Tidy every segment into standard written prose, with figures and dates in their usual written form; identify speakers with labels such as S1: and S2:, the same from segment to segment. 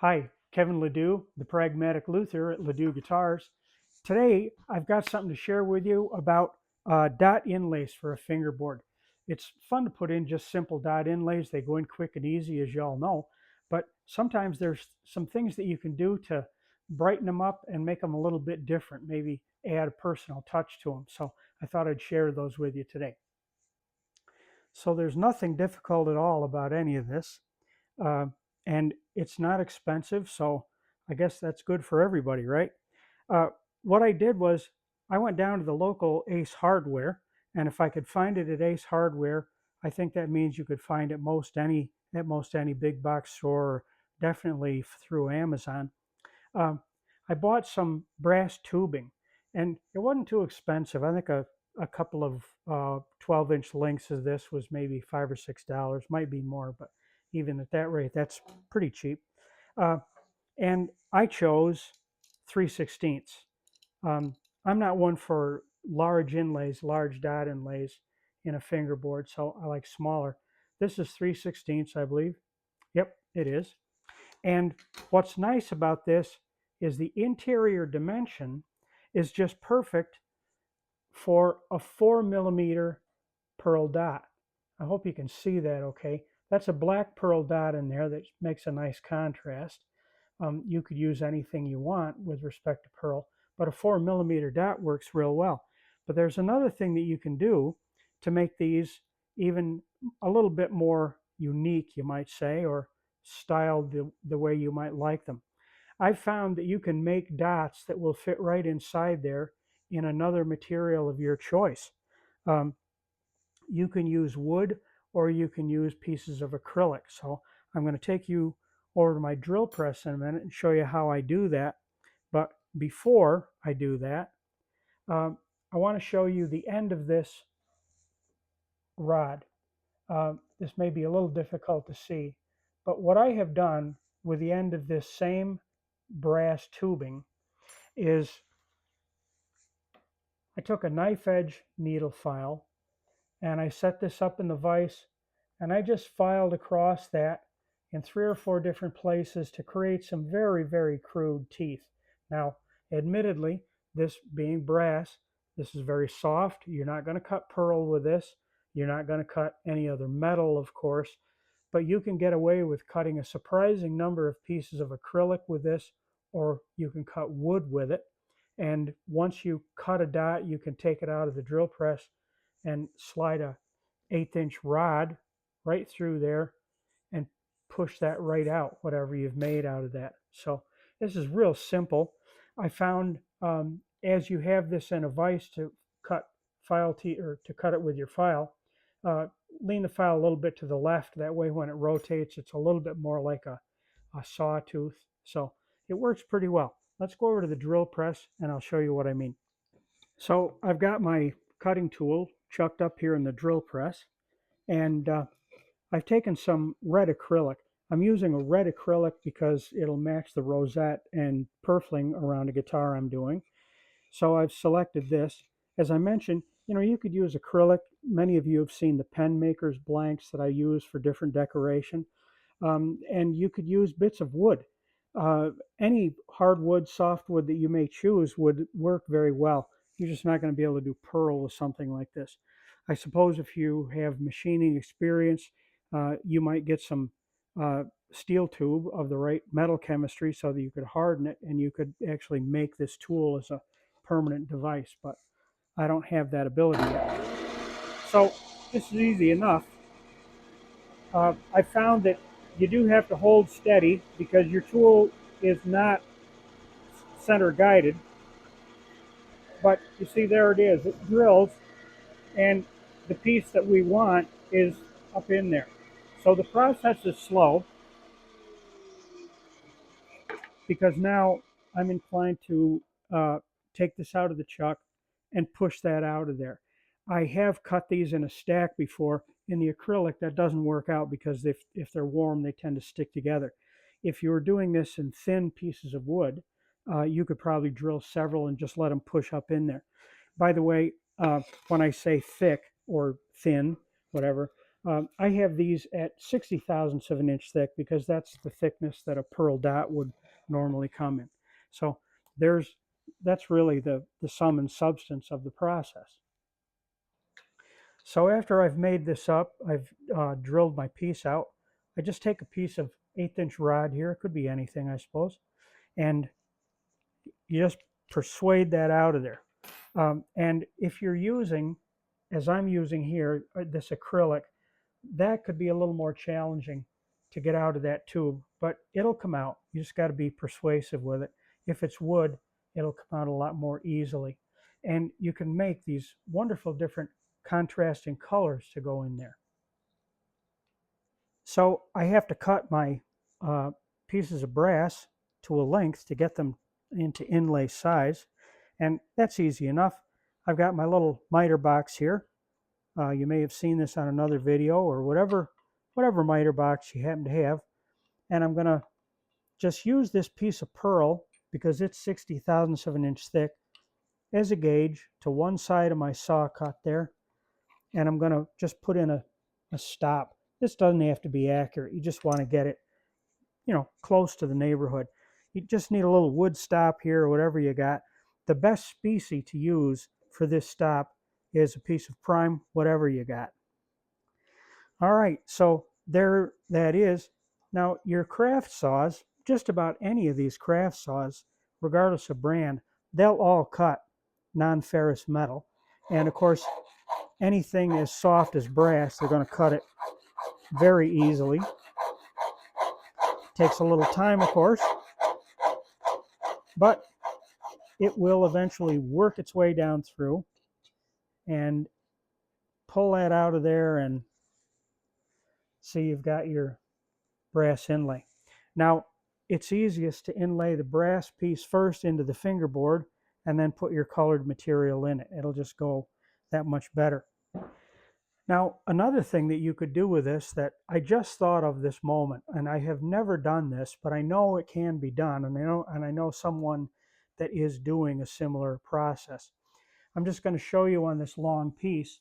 S1: Hi, Kevin Ledoux, the Pragmatic Luther at Ledoux Guitars. Today, I've got something to share with you about dot inlays for a fingerboard. It's fun to put in just simple dot inlays. They go in quick and easy, as you all know, but sometimes there's some things that you can do to brighten them up and make them a little bit different, maybe add a personal touch to them. So I thought I'd share those with you today. So there's nothing difficult at all about any of this. uh, and it's not expensive, so I guess that's good for everybody, right? Uh, what I did was I went down to the local Ace Hardware, and if I could find it at Ace Hardware, I think that means you could find at most any big box store, or definitely through Amazon. Um, I bought some brass tubing, and it wasn't too expensive. I think a couple of 12-inch lengths of this was maybe $5 or $6, might be more, but even at that rate, that's pretty cheap. Uh, and I chose 3/16. I'm not one for large inlays, large dot inlays in a fingerboard, so I like smaller. This is 3/16, I believe. Yep, it is. And what's nice about this is the interior dimension is just perfect for a 4 millimeter pearl dot. I hope you can see that okay. That's a black pearl dot in there that makes a nice contrast. You could use anything you want with respect to pearl, but a 4 millimeter dot works real well. But there's another thing that you can do to make these even a little bit more unique, you might say, or styled the way you might like them. I've found that you can make dots that will fit right inside there in another material of your choice. Um, you can use wood or you can use pieces of acrylic. So I'm going to take you over to my drill press in a minute and show you how I do that. But before I do that, I want to show you the end of this rod. This may be a little difficult to see, but what I have done with the end of this same brass tubing is I took a knife edge needle file and I set this up in the vise, and I just filed across that in 3 or 4 different places to create some very, very crude teeth. Now, admittedly, this being brass, this is very soft. You're not going to cut pearl with this. You're not going to cut any other metal, of course, but you can get away with cutting a surprising number of pieces of acrylic with this, or you can cut wood with it. And once you cut a dot, you can take it out of the drill press and slide a 1/8 inch rod right through there and push that right out, whatever you've made out of that. So this is real simple. I found as you have this in a vise to cut file teeth, or to cut it with your file, uh, lean the file a little bit to the left. That way when it rotates, it's a little bit more like a sawtooth. So it works pretty well. Let's go over to the drill press and I'll show you what I mean. So I've got my cutting tool chucked up here in the drill press, and I've taken some red acrylic. I'm using a red acrylic because it'll match the rosette and purfling around a guitar I'm doing. So I've selected this. As I mentioned, you could use acrylic. Many of you have seen the pen maker's blanks that I use for different decoration. And you could use bits of wood. Any hardwood, softwood that you may choose would work very well. You're just not going to be able to do pearl with something like this. I suppose if you have machining experience, you might get some steel tube of the right metal chemistry so that you could harden it and you could actually make this tool as a permanent device, but I don't have that ability yet. So this is easy enough. I found that you do have to hold steady because your tool is not center guided, but you see there it is. It drills, and the piece that we want is up in there. So the process is slow because now I'm inclined to take this out of the chuck and push that out of there. I have cut these in a stack before. In the acrylic, that doesn't work out because if they're warm, they tend to stick together. If you were doing this in thin pieces of wood, you could probably drill several and just let them push up in there. By the way, when I say thick or thin, whatever, I have these at 60 thousandths of an inch thick because that's the thickness that a pearl dot would normally come in. So there's that's really the sum and substance of the process. So after I've made this up, I've drilled my piece out. I just take a piece of 1/8 inch rod here. It could be anything, I suppose. And you just persuade that out of there. And if you're using, as I'm using here, this acrylic, that could be a little more challenging to get out of that tube, but it'll come out. You just got to be persuasive with it. If it's wood, it'll come out a lot more easily. And you can make these wonderful different contrasting colors to go in there. So I have to cut my pieces of brass to a length to get them into inlay size, and that's easy enough. I've got my little miter box here. You may have seen this on another video or whatever miter box you happen to have, and I'm going to just use this piece of pearl because it's 60 thousandths of an inch thick as a gauge to one side of my saw cut there, and I'm going to just put in a stop. This doesn't have to be accurate. You just want to get it, close to the neighborhood. You just need a little wood stop here or whatever you got. The best species to use for this stop is a piece of prime, whatever you got. All right, so there that is. Now your craft saws, just about any of these craft saws, regardless of brand, they'll all cut non-ferrous metal. And of course, anything as soft as brass, they're going to cut it very easily. Takes a little time, of course, but it will eventually work its way down through and pull that out of there, and see you've got your brass inlay. Now, it's easiest to inlay the brass piece first into the fingerboard and then put your colored material in it. It'll just go that much better. Now, another thing that you could do with this that I just thought of this moment, and I have never done this, but I know it can be done, and I know someone that is doing a similar process. I'm just going to show you on this long piece.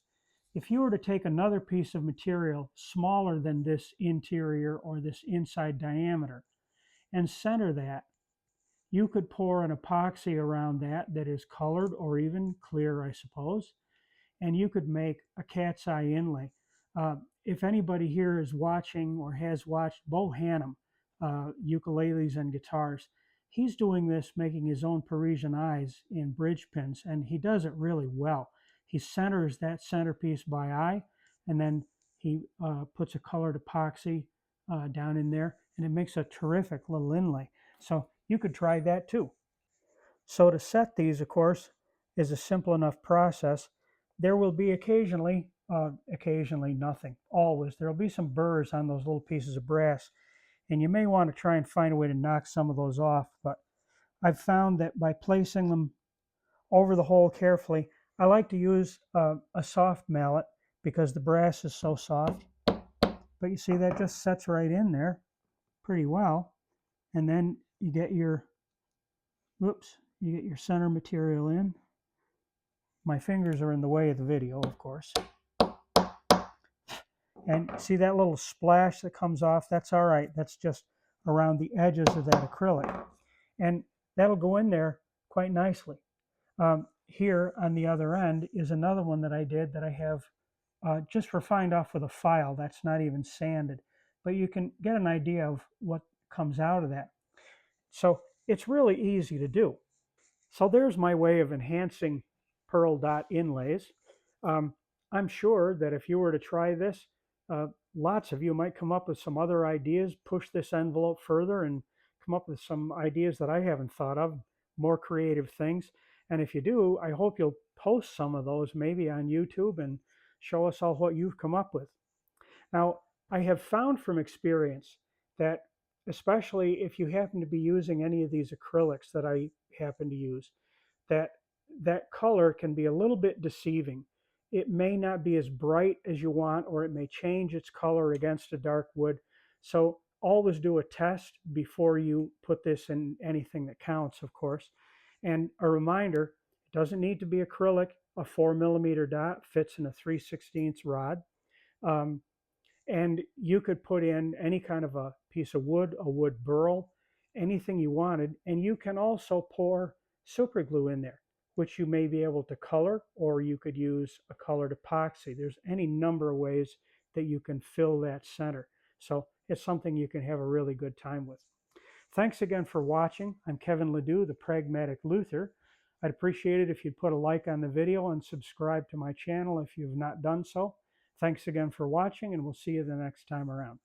S1: If you were to take another piece of material smaller than this interior or this inside diameter and center that, you could pour an epoxy around that is colored or even clear, I suppose, and you could make a cat's eye inlay. If anybody here is watching or has watched Bo Hannum, ukuleles and guitars, he's doing this, making his own Parisian eyes in bridge pins, and he does it really well. He centers that centerpiece by eye, and then he puts a colored epoxy down in there, and it makes a terrific little inlay. So you could try that too. So to set these, of course, is a simple enough process. There will be occasionally nothing, always. There will be some burrs on those little pieces of brass, and you may want to try and find a way to knock some of those off, but I've found that by placing them over the hole carefully, I like to use a soft mallet because the brass is so soft. But you see, that just sets right in there pretty well. And then you get your, you get your center material in. My fingers are in the way of the video, of course. And see that little splash that comes off? That's all right. That's just around the edges of that acrylic. And that'll go in there quite nicely. Here on the other end is another one that I did that I have just refined off with a file. That's not even sanded. But you can get an idea of what comes out of that. So it's really easy to do. So there's my way of enhancing pearl dot inlays. I'm sure that if you were to try this, lots of you might come up with some other ideas, push this envelope further, and come up with some ideas that I haven't thought of, more creative things. And if you do, I hope you'll post some of those maybe on YouTube and show us all what you've come up with. Now, I have found from experience that especially if you happen to be using any of these acrylics that I happen to use, that color can be a little bit deceiving. It may not be as bright as you want, or it may change its color against a dark wood. So always do a test before you put this in anything that counts, of course. And a reminder, it doesn't need to be acrylic. A 4mm dot fits in a 3/16 rod. And you could put in any kind of a piece of wood, a wood burl, anything you wanted. And you can also pour super glue in there, which you may be able to color, or you could use a colored epoxy. There's any number of ways that you can fill that center. So it's something you can have a really good time with. Thanks again for watching. I'm Kevin Ledoux, the Pragmatic Luthier. I'd appreciate it if you'd put a like on the video and subscribe to my channel if you've not done so. Thanks again for watching, and we'll see you the next time around.